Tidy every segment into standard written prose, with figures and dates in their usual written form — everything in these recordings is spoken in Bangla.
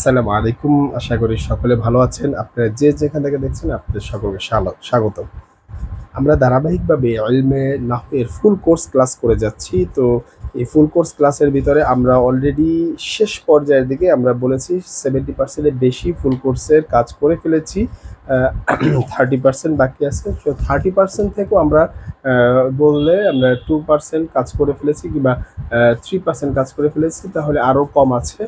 আসসালামু আলাইকুম। আশা করি সকলে ভালো আছেন। আপনারা যে যেখান থেকে দেখছেন আপনাদের সকলকে স্বাগতম। আমরা ধারাবাহিকভাবে ইলমে নাহু এর ফুল কোর্স ক্লাস করে যাচ্ছি। তো এই ফুল কোর্স ক্লাসের ভিতরে আমরা অলরেডি শেষ পর্যায়ের দিকে আমরা বলেছি 70% এর বেশি ফুল কোর্সের কাজ করে ফেলেছি। 30% বাকি আছে। সো 30% থেকেও আমরা বললে আমরা 2% কাজ করে ফেলেছি কিংবা 3% কাজ করে ফেলেছি, তাহলে আরও কম আছে।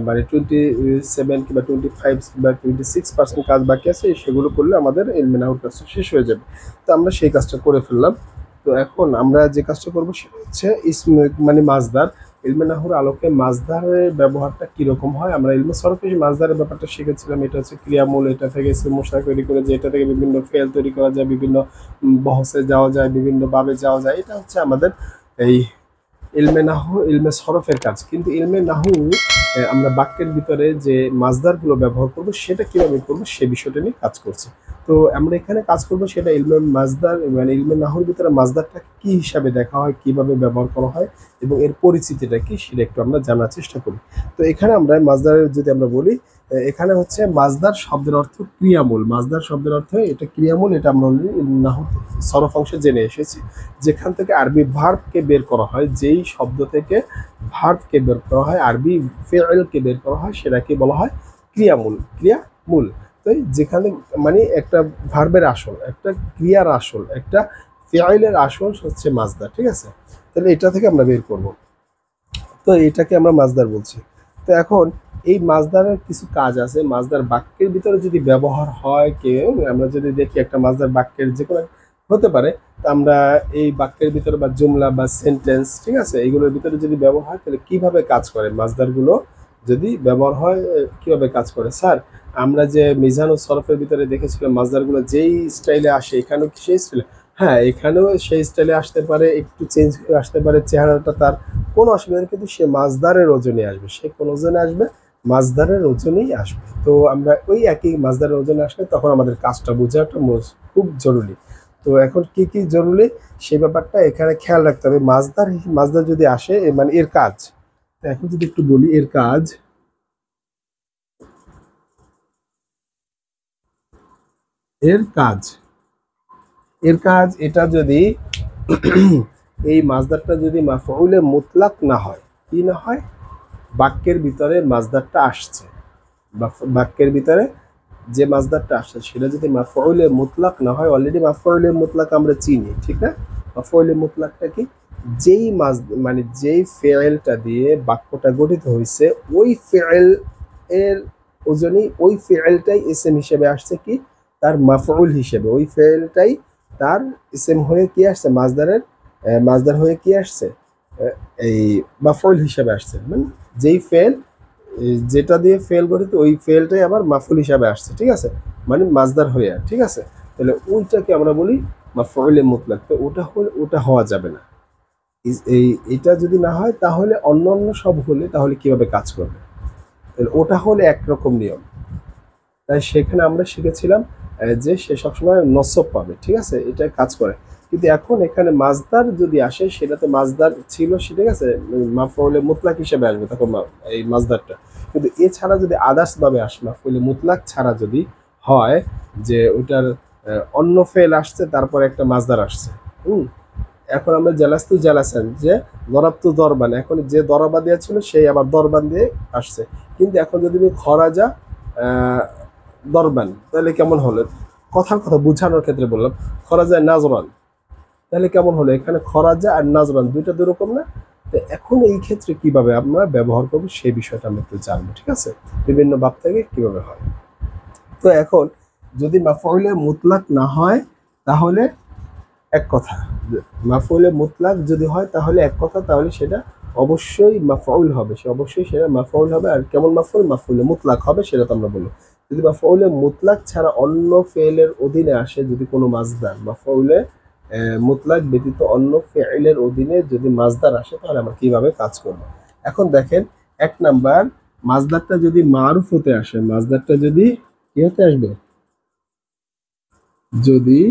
মানে 27 কিংবা 25 কিংবা 26% কাজ বাকি আছে। সেগুলো করলে আমাদের ইলমে নাহুর কাজটা শেষ হয়ে যাবে। তো আমরা সেই কাজটা করে ফেললাম। তো এখন আমরা যে কাজটা করবো সেটা হচ্ছে মানে মাজদার। ইলমে নাহুর আলোকে মাজদারের ব্যবহারটা কিরকম হয়, আমরা ইলমে সরফে মাজদারের ব্যাপারটা শিখেছিলাম। এটা হচ্ছে ক্রিয়ামূল, এটা থেকে ইসম মুশতাক তৈরি করে, যে এটা থেকে বিভিন্ন ফেল তৈরি করা যায়, বিভিন্ন বহসে যাওয়া যায়, বিভিন্ন বাবে যাওয়া যায়। এটা হচ্ছে আমাদের এই ইলমে নাহু, ইলমে সরফের কাজ। কিন্তু ইলমে নাহু আমরা বাক্যের ভিতরে যে মাজদারগুলো ব্যবহার করব সেটা কিভাবে করব সে বিষয়টা নিয়ে কাজ করছি। তো আমরা এখানে কাজ করব সেটা ইলমে মাজদার, মানে ইলমে নাহুর ভিতরে মাজদারটা কি হিসাবে দেখা হয়, কিভাবে ব্যবহার করা হয় এবং এর পরিচিতিটা কি সেটা একটু আমরা জানার চেষ্টা করি। তো এখানে আমরা মাজদারের যদি আমরা বলি, এখানে হচ্ছে মাজদার শব্দের অর্থ ক্রিয়ামূল। মাজদার শব্দের অর্থ এটা ক্রিয়ামূল, এটা আমরা নাহু সরফ অংশে জেনে এসেছি। যেখান থেকে আরবি ভার্বকে বের করা হয়, যেই শব্দ থেকে ভার্বকে বের করা হয়, আরবি ফেয়েলকে বের করা হয়, সেটাকে বলা হয় ক্রিয়ামূল। ক্রিয়ামূল তো যেখানে মানে একটা ভার্বের আসল, একটা ক্রিয়ার আসল, একটা ফেয়েলের আসল হচ্ছে মাজদার। ঠিক আছে, তাহলে এটা থেকে আমরা বের করব। তো এটাকে আমরা মাজদার বলছি। তো এখন এই মাজদারের কিছু কাজ আছে। মাজদার বাক্যের ভিতরে যদি ব্যবহার হয়, কেউ আমরা যদি দেখি একটা মাজদার বাক্যের যে কোনো হতে পারে, তো আমরা এই বাক্যের ভিতরে বা জুমলা বা সেন্টেন্স, ঠিক আছে, এইগুলোর ভিতরে যদি ব্যবহার হয় তাহলে কিভাবে কাজ করে মাজদারগুলো, যদি ব্যবহার হয় কিভাবে কাজ করে। স্যার, আমরা যে মিজান ও সরফের ভিতরে দেখেছিলাম মাজদারগুলো যেই স্টাইলে আসে, এখানেও কি সেই স্টাইলে? হ্যাঁ, এখানেও সেই স্টাইলে আসতে পারে, একটু চেঞ্জ করে আসতে পারে, চেহারাটা তার কোনো অসুবিধা নেই, কিন্তু সে মাজদারের ওজনে আসবে। সে কোন ওজনে আসবে? মাজদারের ওজনেই আসবে। তো আমরা ওই একই মাজদারের ওজনে আসলে তখন আমাদের কাজটা বোঝাটা খুব জরুরি। তো এখন কি কি জরুরি সেই ব্যাপারটা এখানে খেয়াল রাখতে হবে। মাজদার যদি আসে মানে এর কাজ, তো এখন যদি একটু বলি এর কাজ, এর কাজ, এর কাজ এটা যদি এই মাজদারটা যদি মাফউলে মুতলাক না হয়, কি না হয়, বাক্যের ভিতরে মাজদারটা আসছে, বাক্যের ভিতরে যে মাজদারটা আসছে সেটা যদি মাফউলে মুতলাক না হয়, অলরেডি মাফউলে মুতলাক আমরা চিনি, ঠিক না? মাফউলে মুতলাকটা কি? যেই মানে যেই ফেয়েলটা দিয়ে বাক্যটা গঠিত হয়েছে, ওই ফেয়েল এর ওজনই, ওই ফেয়েলটাই ইসম হিসেবে আসছে, কি তার মাফউল হিসেবে। ওই ফেয়েলটাই তার ইসম হয়ে কি আসছে, মাজদারের মাজদার হয়ে কি আসছে, এই মাফউল হিসেবে আসছে। মানে যেই ফেল, যেটা দিয়ে ফেল গঠিত ওই ফেলটাই আবার মাফুল হিসাবে আসছে, ঠিক আছে, মানে মাজদার হয়ে। ঠিক আছে, তাহলে ওইটাকে আমরা বলি মাফউলে মুতলাক। তো ওটা হলে ওটা হওয়া যাবে না। এই এটা যদি না হয় তাহলে অন্য অন্য সব হলে তাহলে কিভাবে কাজ করবে, তাহলে ওটা হলে একরকম নিয়ম। তাই সেখানে আমরা শিখেছিলাম যে সে সবসময় নসব পাবে, ঠিক আছে, এটা কাজ করে। কিন্তু এখন এখানে মাজদার যদি আসে, সেটাতে মাজদার ছিল, ঠিক আছে, মাফউলে মুতলাক হিসেবে আসবে তখন এই মাজদারটা। কিন্তু এছাড়া যদি আদার্স ভাবে আসে, মাফউলে মুতলাক ছাড়া যদি হয়, যে ওটার অন্য ফেল আসছে, তারপর একটা মাজদার আসছে। এখন আমরা জালাস্তু জালাসান, যে দরাবতু দরবান, এখন যে দরবা দেওয়া ছিল সেই আবার দরবান দিয়ে আসছে। কিন্তু এখন যদি আমি খরাজা দরবান, তাহলে কেমন হলো? কথার কথা বোঝানোর ক্ষেত্রে বললাম, খরাজা নাজরান, তাহলে কেমন হলো? এখানে খরাজা আর নাজরান দুইটা দুরকম না? তো এখন এই ক্ষেত্রে কিভাবে আমরা ব্যবহার করবো সেই বিষয়টা আমরা একটু জানবো, ঠিক আছে, বিভিন্ন বাব থেকে কিভাবে হয়। তো এখন যদি মাফউলে মুতলাক না হয় তাহলে এক কথা, মাফউলে মুতলাক যদি হয় তাহলে এক কথা, তাহলে সেটা অবশ্যই মাফউল হবে, সে অবশ্যই সেটা মাফউল হবে। আর কেমন মাফউল? মাফউলে মুতলাক হবে, সেটা তো আমরা বলবো। যদি মাফউলে মুতলাক ছাড়া অন্য ফেলের অধীনে আসে, যদি কোনো মাজদার মাফউলে মুতলাক ব্যতীত অন্য ফেলের অধীনে যদি মাজদার আসে, তাহলে আমরা কিভাবে কাজ করব। এখন দেখেন, এক নাম্বার, মাজদারটা যদি মারুফ হতে আসে, মাজদারটা যদি কি হতে আসবে, যদি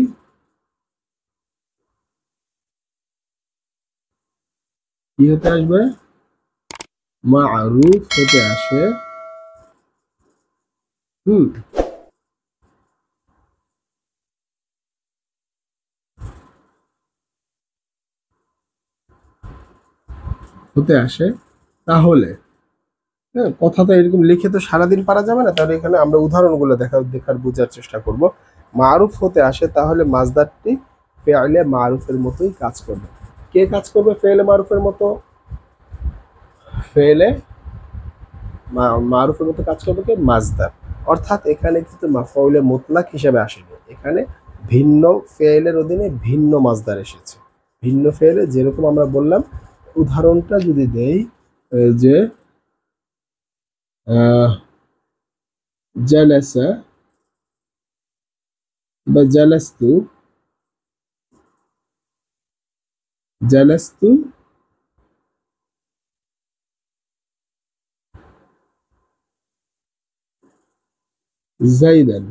কি হতে আসবে, মারুফ হতে আসে, হুম, হতে আসে, তাহলে হ্যাঁ, কথা তো এরকম লিখে তো সারাদিন পারা যাবে না, তাহলে এখানে আমরা উদাহরণগুলো দেখার বোঝার চেষ্টা করব। মারুফ হতে আসে, তাহলে মাজদারটি ফেলে মারুফের মতোই কাজ করবে। কে কাজ করবে ফেলে মারুফের মতো? ফেলে মারুফের মতো কাজ করবে কে? মাজদার। অর্থাৎ এখানে কিন্তু মাফউলে মুতলাক হিসেবে আসেনি, এখানে ভিন্ন ফেলের অধীনে ভিন্ন মাজদার এসেছে। ভিন্ন ফেলে যেরকম আমরা বললাম, উদাহরণটা যদি দেই, যে জালাসা বা জালাস্তু, জালাস্তু জাইদান,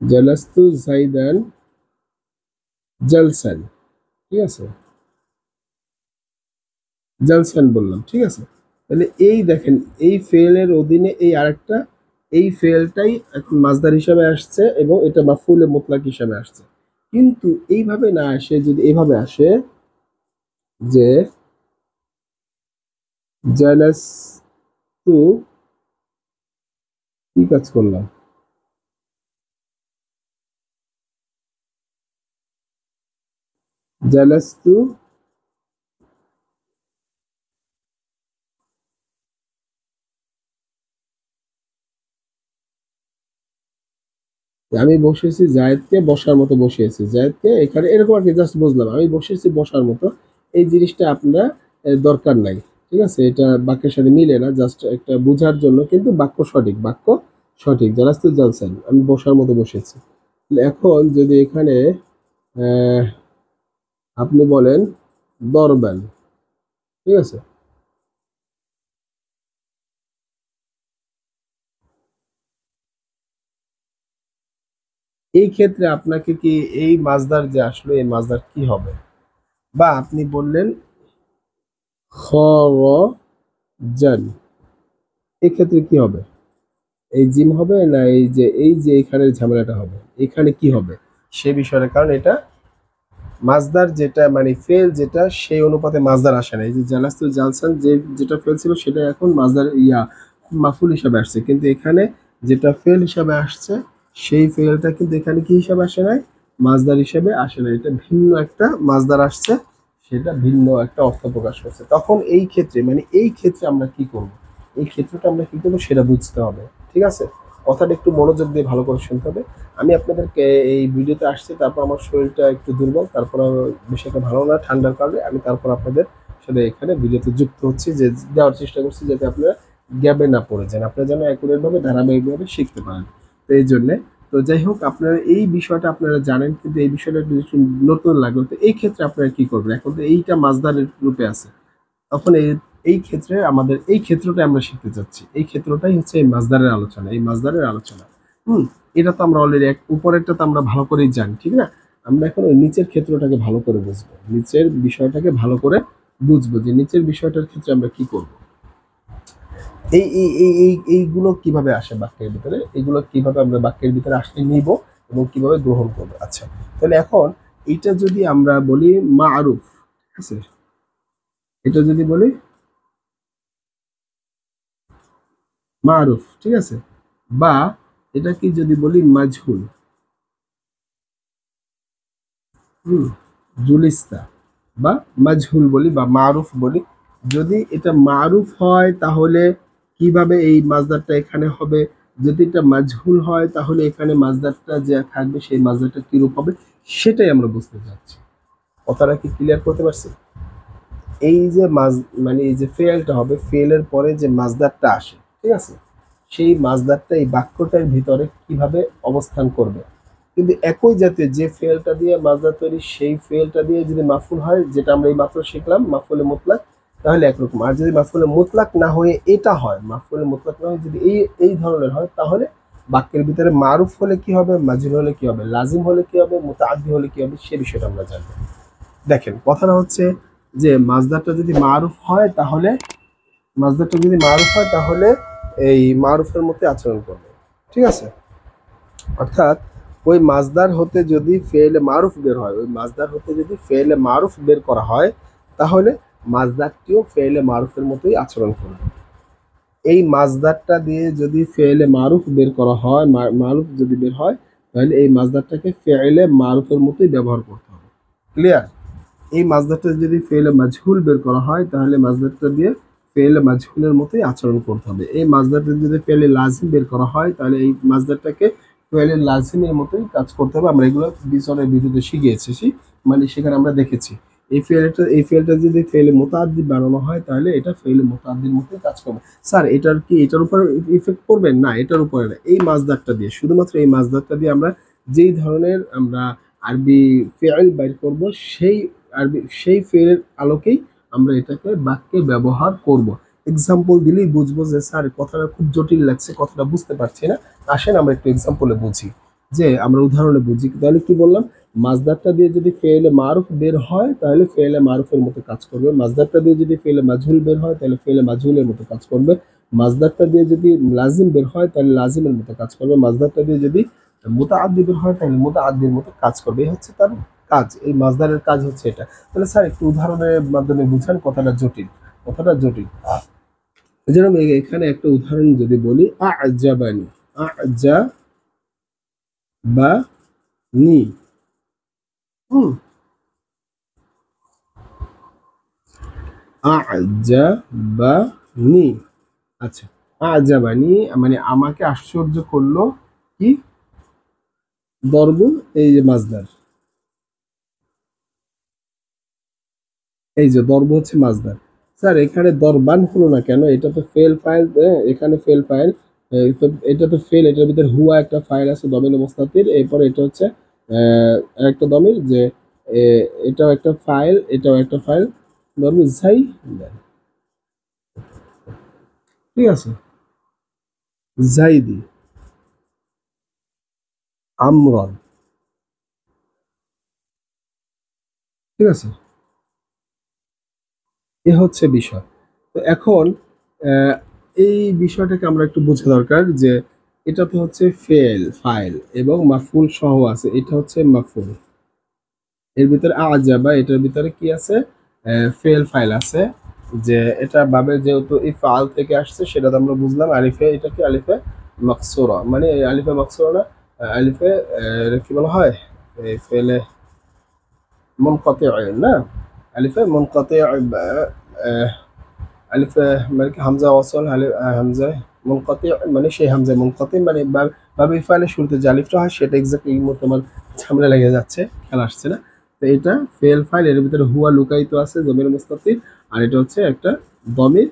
জালাস্তু জাইদান জালসান, ঠিক আছে, জালসান বললাম, ঠিক আছে। তাহলে এই দেখেন, এই ফেলের অধীনে এই আরেকটা, এই ফেলটাই এখন মাজদার হিসাবে আসছে এবং এটা মাফউলে মুতলাক হিসাবে আসছে। কিন্তু এইভাবে না আসে, যদি এভাবে আসে যে জালাস্তু, কি কাজ করলাম, জালাস্তু আমি বসেছি জায়েদকে বসার মতো বসিয়েছি, জায়েদকে এখানে এরকম আর কি, জাস্ট বুঝলাম আমি বসেছি বসার মতো। এই জিনিসটা আপনার দরকার নাই, ঠিক আছে, এটা বাক্যের সাথে মিলে না, জাস্ট একটা বোঝার জন্য, কিন্তু বাক্য সঠিক, বাক্য সঠিক, জালাস্তু জালসান, আমি বসার মতো বসেছি। এখন যদি এখানে আহ, আপনি বলেন দরবেন, ঠিক আছে, এই ক্ষেত্রে আপনাকে কি এই মাজদার যে আসলো, এই মাজদার কি হবে? বা আপনি বললেন খরজান, এক্ষেত্রে কি হবে? এই জিম হবে না এই যে এখানে ঝামেলাটা হবে, এখানে কি হবে সে বিষয়ে, কারণ এটা মাজদার যেটা মানে ফেল যেটা, সেই অনুপাতে মাজদার আসে না। এই যে জালাস্তু জালসান, যেটা ফেল ছিল সেটা এখন মাজদার মাফুল হিসাবে আসছে, কিন্তু এখানে যেটা ফেল হিসাবে আসছে সেই ফেলটা কিন্তু এখানে কি হিসাবে আসে নাই? মাজদার হিসাবে আসে না, এটা ভিন্ন একটা মাজদার আসছে, সেটা ভিন্ন একটা অর্থ প্রকাশ করছে। তখন এই ক্ষেত্রে মানে এই ক্ষেত্রে আমরা কি করব, এই ক্ষেত্রটা আমরা কি করবো সেটা বুঝতে হবে, ঠিক আছে। কথাটা একটু মনোযোগ দিয়ে ভালো করে শুনতে হবে। আমি আপনাদেরকে এই ভিডিওতে আসছি, তারপর আমার শরীরটা একটু দুর্বল, তারপর বিষয়টা ভালো না ঠান্ডার কারণে, আমি তারপর আপনাদের সাথে এখানে ভিডিওতে যুক্ত হচ্ছি, যে দেওয়ার চেষ্টা করছি যাতে আপনারা গ্যাপে না পড়ে যান, আপনারা যেন একুরেটভাবে ধারাবাহিকভাবে শিখতে পারেন। তো এই জন্যে, তো যাই হোক, আপনারা এই বিষয়টা আপনারা জানেন, কিন্তু এই বিষয়টা কিছু নতুন লাগলো, তো এই ক্ষেত্রে আপনারা কি করবেন? এখন তো এইটা মাজদারের রূপে আছে, তখন এই এই ক্ষেত্রে আমাদের এই ক্ষেত্রটা আমরা শিখতে চাচ্ছি, এই ক্ষেত্রটাই হচ্ছে এই মাজদারের আলোচনা, এই মাজদারের আলোচনা। হুম, এটা তো আমরা অলরেডি উপরেরটা তো আমরা ভালো করেই জানি, ঠিক না? আমরা এখন ওই নিচের ক্ষেত্রটাকে ভালো করে বুঝবো, নিচের বিষয়টাকে ভালো করে বুঝবো, যে নিচের বিষয়টার ক্ষেত্রে আমরা কি করব। এইগুলো কিভাবে আসে বাক্যের ভিতরে, এগুলো কিভাবে আমরা বাক্যের ভিতরে আসলে নিব এবং কিভাবে গ্রহণ করবো। আচ্ছা, তাহলে এখন এটা যদি আমরা বলি মারুফ, ঠিক আছে, এটা যদি বলি মারুফ, ঠিক আছে, বা এটা কি যদি বলি মাজহুল, হুম, জুলিস্তা, বা মাজহুল বলি বা মারুফ বলি। যদি এটা মারুফ হয় তাহলে কিভাবে এই মাজদারটা এখানে হবে, যদি এটা মাজহুল হয় তাহলে এখানে মাজদারটা যে থাকবে সেই মাজদারটা কিরূপ হবে, সেটাই আমরা বুঝতে চাচ্ছি। কথাটা কি ক্লিয়ার করতে পারছি? এই যে মানে এই যে ফেলটা হবে, ফেলের পরে যে মাজদারটা আসে, ঠিক আছে, সেই মাজদারটা এই বাক্যটার ভিতরে কিভাবে অবস্থান করবে। কিন্তু একই জাতীয় যে ফেলটা দিয়ে মাজদার তৈরি, সেই ফেলটা দিয়ে যদি মাফুল হয়, যেটা আমরা এই মাত্র শিখলাম মাফুলে মুতলাক, তাহলে একরকম। আর যদি মাফুলে মুতলাক না হয়ে এটা হয়, মাফুলে মুতলাক না হয়ে যদি এই ধরনের হয়, তাহলে বাক্যের ভিতরে মারুফ হলে কি হবে, মাজহুর হলে কি হবে, লাজিম হলে কি হবে, মুতাআদ্দি হলে কি হবে, সে বিষয়টা আমরা জানবো। দেখেন, কথাটা হচ্ছে যে মাজদারটা যদি মারুফ হয় তাহলে, মাজদারটা যদি মারুফ হয় তাহলে এই মারুফের মতো আচরণ করবে। ঠিক আছে, অর্থাৎ ওই মাজদার হতে যদি ফেলে মারুফ বের হয়, ওই মাজদার হতে যদি ফেলে মারুফ বের করা হয়, তাহলে মাজদারটিও ফেলে মারুফের মতোই আচরণ করবে। এই মাজদারটা দিয়ে যদি ফেলে মারুফ বের করা হয়, মারুফ যদি বের হয়, তাহলে এই মাজদারটাকে ফেলে মারুফের মতোই ব্যবহার করতে হবে। ক্লিয়ার? এই মাজদারটা যদি ফেলে মাজহুল বের করা হয়, তাহলে মাজদারটা দিয়ে ফেলে মাজহুলের মতোই আচরণ করতে হবে। এই মাজদারটা যদি ফেলে লাজিম বের করা হয়, তাহলে এই মাজদারটাকে ফেলে লাজিমের মতোই কাজ করতে হবে। আমরা এগুলো বিচরের ভিডিওতে শিখিয়েছি, মানে সেখানে আমরা দেখেছি। এই ফেলটা যদি ফেলে মুতাআদ্দি বানানো হয়, তাহলে এটা ফেলে মুতাআদ্দির মতোই কাজ করবে। স্যার এটার কি এটার উপর ইফেক্ট করবে না? এটার উপরে না, এই মাজদারটা দিয়ে, শুধুমাত্র এই মাজদারটা দিয়ে আমরা যেই ধরনের আমরা আরবি ফেল বাইর করব, সেই ফেলের আলোকেই আমরা এটাকে বাক্যে ব্যবহার করব। এক্সাম্পল দিলেই বুঝবো যে স্যার কথাটা খুব জটিল লাগছে, কথাটা বুঝতে পারছি না। আসেন আমরা একটু এক্সাম্পলে বুঝি, যে আমরা উদাহরণে বুঝি। তাহলে কি বললাম, মাজদারটা দিয়ে যদি ফেলে মারুফ বের হয়, তাহলে ফেলে মারুফের মতো কাজ করবে। মাজদারটা দিয়ে যদি ফেলে মাজহুল বের হয়, তাহলে ফেলে মাজহুলের মতো কাজ করবে। মাজদারটা দিয়ে যদি লাজিম বের হয়, তাহলে লাজিমের মতো কাজ করবে। মাজদারটা দিয়ে যদি মুতাআদ্দি বের হয়, তাহলে মুতাআদ্দির মতো কাজ করবে। এই হচ্ছে তার কাজ, এই মাজদারের কাজ হচ্ছে এটা। তাহলে স্যার একটু উদাহরণের মাধ্যমে বুঝান, কথাটা জটিল, কথাটা জটিল। যেরকম এখানে একটা উদাহরণ যদি বলি, আ'জাবানি, আ'জাবানি, আ'জাবানি। আচ্ছা, আ'জাবানি মানে আমাকে আশ্চর্য করলো কি? দরব, এই যে মাজদার, এই যে দরব হচ্ছে মাজদার। স্যার এখানে দরবান হলো না কেন? এটা তো ফেল ফাইল, এখানে ফেল ফাইল, এটা তো ফেল, এটার ভিতরে হুয়া একটা ফাইল আছে দমির মুস্তাতির, এরপর এটা হচ্ছে একটা দমির, যে এটাও একটা ফাইল, এটাও একটা ফাইল, দরব যাই, ঠিক আছে, জাইদি, আমরন, ঠিক আছে, এ হচ্ছে বিষয়। তো এখন আহ, এই বিষয়টাকে আমরা একটু বোঝা দরকার, যে এটা তো হচ্ছে ফেল ফাইল এবং মাফুল সহ আছে, এটা হচ্ছে মাফুল, এর ভিতরে আজাবা, এটার ভিতরে কি আছে? ফেল ফাইল আছে। যে এটা বাবে যেহেতু এই ফাল থেকে আসছে, সেটা তো আমরা বুঝলাম। আলিফে, এটা কি আলিফে মাকসুরা, মানে এই আলিফে মাকসুরা না, আলিফে এটা কি বলা হয়, এই ফেলে মুনকাতি না, আলিফে মুনকাতি, আলিফে মানে কি হামজা ওয়াসল, হামজা মুনকাতি, মানে সেই হামজা মুনকাতি, মানে বাবে ফাইলের শুরুতে যে আলিফটা হয়, সেটা এক্স্যাক্টলি এই মুহূর্তে আমার ঝামেলা লেগে যাচ্ছে, খেলা আসছে না। তো এটা ফেল ফাইল, এর ভিতরে হুয়া লুকায়িত আছে জমির মুস্তাতির, আর এটা হচ্ছে একটা দমির,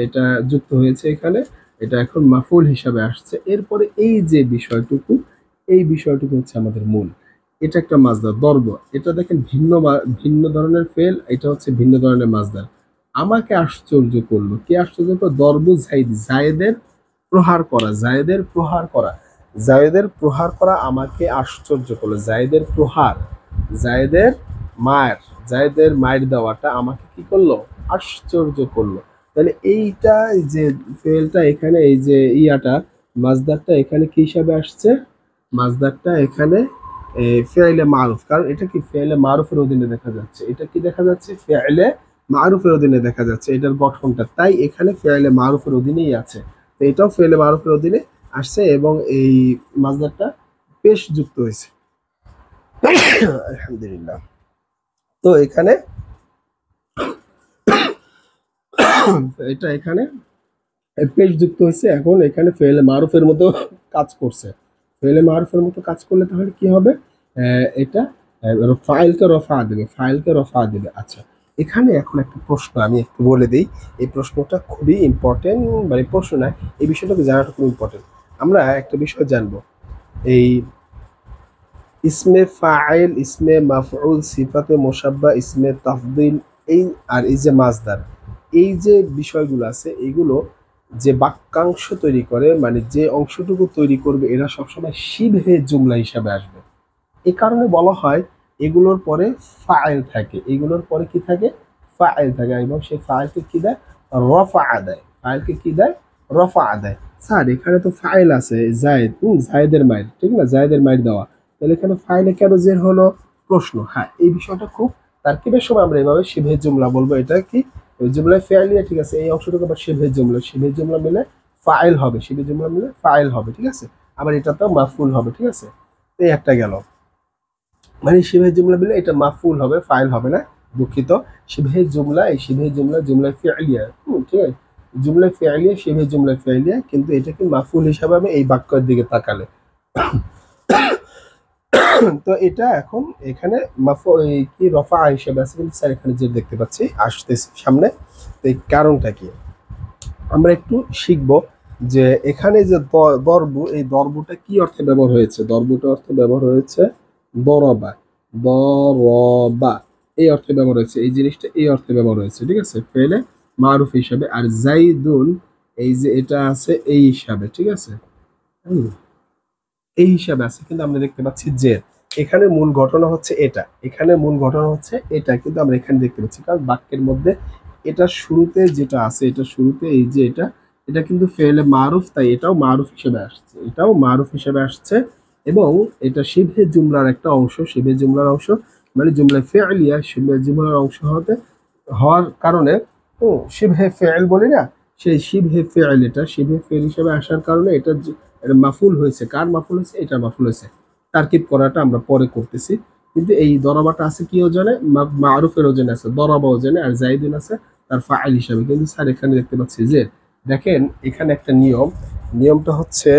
এটা যুক্ত হয়েছে এখানে, এটা এখন মাফুল হিসাবে আসছে। এরপরে এই যে বিষয়টুকু, এই বিষয়টুকু হচ্ছে আমাদের মূল। এটা একটা মাজদার দর্ব, এটা দেখেন ভিন্ন ভিন্ন ধরনের ফেল, এটা হচ্ছে ভিন্ন ধরনের মাজদার। আমাকে আশ্চর্য করলো, কে আশ্চর্য করলো? দর্ব জাইদ, জায়েদের প্রহার করা, জায়েদের প্রহার করা, জায়েদের প্রহার করা আমাকে আশ্চর্য করলো। জায়েদের প্রহার, জায়েদের মায়ের, জায়েদের মায়ের দেওয়াটা আমাকে কি করলো? আশ্চর্য করলো। তাহলে এইটা যে ফেলটা এখানে, এই যে ইয়াটা মাজদারটা এখানে কি হিসাবে আসছে? মাজদারটা এখানে ফেলে মারুফ, কারণ এটা কি ফেলে মারুফের অধীনে দেখা যাচ্ছে, এটা কি দেখা যাচ্ছে? ফেলে মারুফের অধীনে দেখা যাচ্ছে, এটার গঠনটা, তাই এখানে ফেলে মারুফের অধীনেই আছে। তো এটাও ফেলে মারুফের অধীনে আসছে, এবং এই মাজদারটা পেশ যুক্ত হয়েছে। আলহামদুলিল্লাহ। তো এখানে এটা এখানে পেশ যুক্ত হয়েছে, এখন এখানে ফেলে মারুফের মতো কাজ করছে। ফেলে মারুফের মতো কাজ করলে তাহলে কি হবে? এটা ফাইলকে রফা দেবে, ফাইলকে রফা দেবে। আচ্ছা, এখানে এখন একটা প্রশ্ন আমি একটু বলে দিই, এই প্রশ্নটা খুবই ইম্পর্টেন্ট, মানে প্রশ্ন না, এই বিষয়টাকে জানাটা খুব ইম্পর্টেন্ট। আমরা একটা বিষয় জানবো, এই ইসমে ফাইল, ইসমে মাফউল, সিফাতে মুশাব্বা, ইসমে তাফদিল, এই আর এই যে মাজদার, এই যে বিষয়গুলো আছে, এইগুলো যে বাক্যাংশ তৈরি করে, মানে যে অংশটুকু তৈরি করবে, এরা সবসময় শিবহে জুমলা হিসাবে আসবে। এই কারণে বলা হয় এগুলোর পরে ফাইল থাকে, এগুলোর পরে কি থাকে? ফাইল থাকে, এবং সেই ফাইলকে কি দেয়? রফা দেয়। ফাইলকে কি দেয়? রফা দেয়। স্যার এখানে তো ফাইল আছে জায়েদ, জায়েদের মায়ের, ঠিক না, জায়েদের মায়ের দেওয়া, তাহলে এখানে ফাইলে কেন জের হলো? প্রশ্ন। হ্যাঁ, এই বিষয়টা খুব তারকিবের সময় আমরা এভাবে শিবে জুমলা বলবো। এটা কি জুমলায় ফেয়ালিয়া, ঠিক আছে, এই অংশটুকু আবার শিবে জুমলা, শিবে জুমলা মিলে ফাইল হবে, শিবে জুমলা মিলে ফাইল হবে, ঠিক আছে। আবার এটা তো মাফুল হবে, ঠিক আছে। এই একটা গেল, মানে শিবে জুমলা মিলে এটা মাফুল হবে, ফাইল হবে না, দুঃখিত। শিবে জুমলা, এই শিবে জুমলা জুমলা ফিআলিয়া, ঠিক আছে, জুমলা ফিআলিয়া, শিবে জুমলা ফিআলিয়া, কিন্তু এটা কি মাফুল হিসাবে হবে এই বাক্যের দিকে তাকালে। তো এটা এখন এখানে কি রফা হিসেবে আছে, কিন্তু স্যার এখানে যে দেখতে পাচ্ছি আসতেছে সামনে, তো এই কারণটা কি আমরা একটু শিখব। যে এখানে যে দরবু, এই দরবুটা কি অর্থে ব্যবহার হয়েছে? দরবুটা অর্থে ব্যবহার হয়েছে দরবা, দরবা এই অর্থে ব্যবহার হয়েছে, এই জিনিসটা এই অর্থে ব্যবহার হয়েছে, ঠিক আছে, ফেলে মারুফ হিসাবে। আর জাইদুন, এই যে এটা আছে এই হিসাবে, ঠিক আছে, এই হিসাবে আছে, কিন্তু আমরা দেখতে পাচ্ছি যে এখানে মূল ঘটনা হচ্ছে এটা, এখানে মূল ঘটনা হচ্ছে এটা, কিন্তু আমরা এখানে দেখতে পাচ্ছি কারণ বাক্যের মধ্যে এটা শুরুতে যেটা আছে, এটা শুরুতে এই যে এটা, এটা কিন্তু ফেলে মারুফ, তাই এটাও মারুফ হিসেবে আসছে, এটাও মারুফ হিসেবে আসছে। এবং এটা শিবহে জুমলার একটা অংশ, শিবহে জুমলার অংশ, মানে জুমলা ফেলিয়া শিবহে জুমলার অংশ হওয়ার কারণে শিবহে ফেল বলি না, সেই শিবহে ফেল, এটা শিবহে ফেল হিসেবে আসার কারণে এটা এটা মাফুল হয়েছে। কার মাফুল হয়েছে? এটা মাফুল হয়েছে। তারকিব করাটা আমরা পরে করতেছি, কিন্তু এই দরাবাটা আছে কি ওজনে? মারুফের ওজনে আছে, দরাবা ওজনে, আর জাইদুন আছে তার ফাইল হিসাবে। কিন্তু স্যার এখানে দেখতে পাচ্ছি যে দেখেন এখানে একটা নিয়ম, নিয়মটা হচ্ছে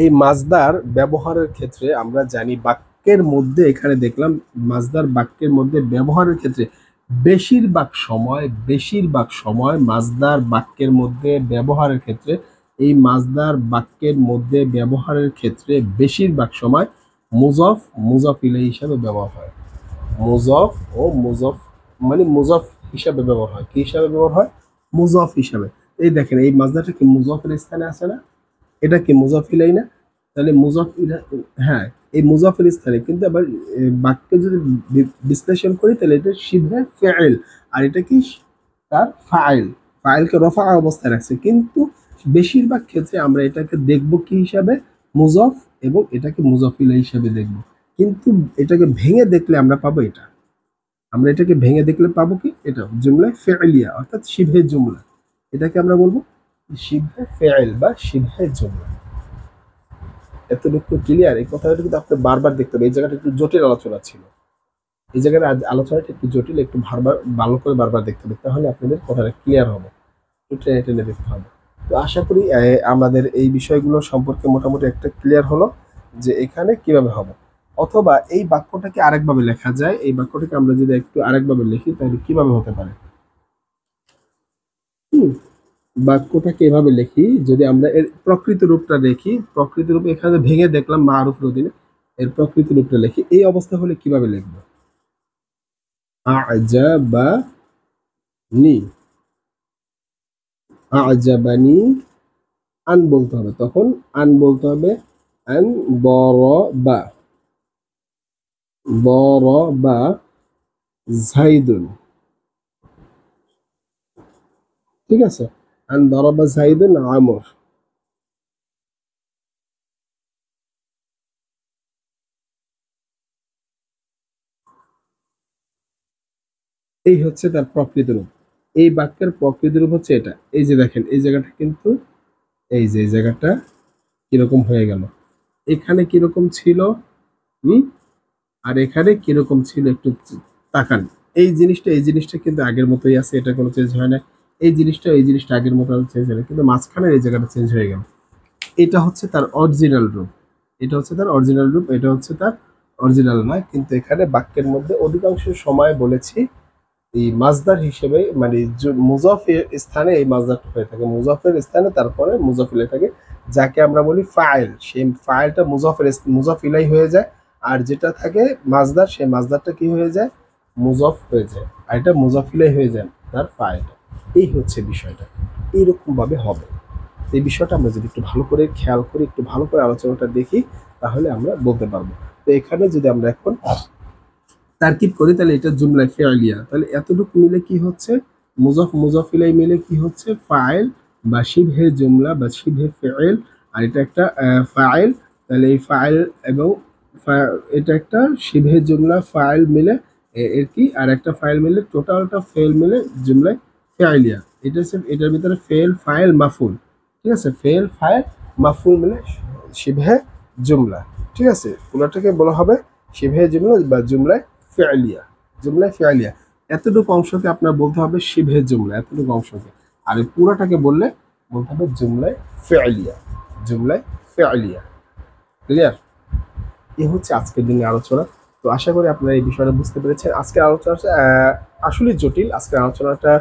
এই মাজদার ব্যবহারের ক্ষেত্রে আমরা জানি বাক্যের মধ্যে, এখানে দেখলাম মাজদার বাক্যের মধ্যে ব্যবহারের ক্ষেত্রে বেশিরভাগ সময় মাজদার বাক্যের মধ্যে ব্যবহারের ক্ষেত্রে, এই মাজদার বাক্যের মধ্যে ব্যবহারের ক্ষেত্রে বেশিরভাগ সময় মুজফ মুজফ ইলাই হিসাবে ব্যবহার হয়। মুজফ ও মুজফ, মানে মুজফ হিসাবে ব্যবহার হয়। কি হিসাবে ব্যবহার হয়? মুজফ হিসাবে। এই দেখেন এই মাজদাটা কি মুজফের স্থানে আছে না? এটা কি মুজফ ইলাই না? তাহলে মুজফ ইলা, হ্যাঁ, এই মুজফের স্থানে, কিন্তু আবার বাক্য যদি বিশ্লেষণ করি তাহলে এটা শিবহে ফেল, আর এটা কি তার ফাইল, ফাইলকে রফা অবস্থায় রাখছে, কিন্তু বেশিরভাগ ক্ষেত্রে আমরা এটাকে দেখব কি হিসাবে? মুজফ, এবং এটাকে মুজফ ইলাই হিসাবে দেখব। কিন্তু এটাকে ভেঙে দেখলে আমরা পাবো এটা, আমরা এটাকে ভেঙে দেখলে পাবো কি? এটা জুমলা ফেলিয়া, অর্থাৎ শিবহে জুমলা, এটাকে আমরা বলবো শিবহে ফেল বা শিবহে জুমলা। এতটুকু ক্লিয়ার? এই কথাটা কিন্তু আপনি বারবার দেখতে হবে, এই জায়গাটা একটু জটিল আলোচনা ছিল, এই জায়গার আলোচনাটা একটু জটিল, একটু বারবার ভালো করে বারবার দেখতে হবে, তাহলে আপনাদের কথাটা ক্লিয়ার হবে, একটু টেনে টেনে দেখতে হবে। তো আশা করি আমাদের এই বিষয়গুলো সম্পর্কে মোটামুটি একটা ক্লিয়ার হলো যে এখানে কিভাবে হবে। অথবা এই বাক্যটাকে আরেকভাবে লেখা যায়, এই বাক্যটাকে আমরা যদি একটু আরেকভাবে লিখি তাহলে কিভাবে হতে পারে? হুম, বাক্যটাকে এভাবে লিখি, যদি আমরা এর প্রকৃত রূপটা দেখি, প্রকৃত রূপ এখানে ভেঙে দেখলাম মারুফ রদিনে, এর প্রকৃত রূপটা লিখি, এই অবস্থা হলে কিভাবে লিখবো? আজাবানি, আজাবানি, আন বলতে হবে, তখন আন বলতে হবে, আন দরবা, দরবা জাইদুন, ঠিক আছে, আন দরবা জাইদুন আমর। এই হচ্ছে তার প্রকৃত রূপ, এই বাক্যের প্রকৃত রূপ হচ্ছে এটা। এই যে দেখেন এই জায়গাটা কিন্তু, এই যে এই জায়গাটা কিরকম হয়ে গেল, এখানে কিরকম ছিল, হুম, আর এখানে কিরকম ছিল একটু তাকান। এই জিনিসটা কিন্তু আগের মতোই আছে, এটা কোনো চেঞ্জ হয় না। এই জিনিসটা আগের মতো চেঞ্জ হয় না, কিন্তু মাঝখানে এই জায়গাটা চেঞ্জ হয়ে গেল। এটা হচ্ছে তার অরিজিনাল রূপ, এটা হচ্ছে তার অরিজিনাল রূপ, এটা হচ্ছে তার অরিজিনাল নয়। কিন্তু এখানে বাক্যের মধ্যে অধিকাংশ সময় বলেছি এই মাজদার হিসেবে, মানে মুজফের স্থানে এই মাজদারটা হয়ে থাকে, মুজফের স্থানে তারপরে মুজফিলে থাকে, যাকে আমরা বলি ফাইল, সেই ফাইলটা মুজফিলাই হয়ে যায়। আর যেটা থাকে মাজদার, সেই মাজদারটা কি হয়ে যায়? মুজফ হয়ে যায়, আর এটা মুজফিলাই হয়ে যায় তার ফাইলটা। এই হচ্ছে বিষয়টা, এইরকম ভাবে হবে। এই বিষয়টা আমরা যদি একটু ভালো করে খেয়াল করি, একটু ভালো করে আলোচনাটা দেখি, তাহলে আমরা বলতে পারবো। তো এখানে যদি আমরা এখন তারকিব করি তাহলে এটা জুমলা ফিআলিয়া, তাহলে এতটুকু মিলে কি হচ্ছে? মুজফ মুজফিলাই মিলে কি হচ্ছে? ফাইল বা শিবহে জুমলা বা শিবহে ফেইল, আর এটা একটা ফাইল। তাহলে এই ফাইল এবং এটা একটা শিবহে জুমলা ফাইল মিলে এর কি, আর একটা ফাইল মিলে টোটালটা ফেল মিলে জুমলায় ফেইলিয়া। এটা হচ্ছে এটার ভিতরে ফেল ফাইল মাফুল, ঠিক আছে, ফেল ফাইল মাফুল মিলে শিবহে জুমলা, ঠিক আছে, পুরোটাকে বলা হবে শিবহে জুমলা বা জুমলায় ফেইলিয়া, জুমলায় ফেইলিয়া। এতটুকু অংশকে আপনার বলতে হবে শিবহে জুমলা, এতটুকু অংশকে। আর এই পুরোটাকে বললে বলতে হবে জুমলায় ফেইলিয়া, জুমলায় ফেইলিয়া। ক্লিয়ার? এ হচ্ছে আজকের দিনের আলোচনা। তো আশা করি আপনারা এই বিষয়টা বুঝতে পেরেছেন। আজকের আলোচনাটা আসলে জটিল। আজকের আলোচনাটা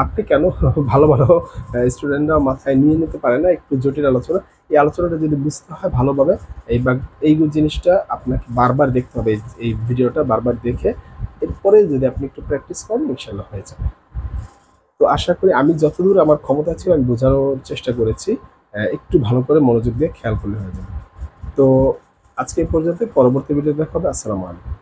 আপনি কেন ভালো ভালো স্টুডেন্টরা মাথায় নিয়ে নিতে পারে না, একটু জটিল আলোচনা। এই আলোচনাটা যদি বুঝতে হয় ভালোভাবে, এই জিনিসটা আপনাকে বারবার দেখতে হবে, এই ভিডিওটা বারবার দেখে এরপরে যদি আপনি একটু প্র্যাকটিস করেন ইনশাল্লাহ হয়ে যাবে। তো আশা করি আমি যতদূর আমার ক্ষমতা ছিল আমি বোঝানোর চেষ্টা করেছি। একটু ভালো করে মনোযোগ দিয়ে খেয়াল করলে হয়ে যাবে। তো আজকে এই পর্যন্ত, পরবর্তী ভিডিও দেখা হবে। আসসালামু আলাইকুম।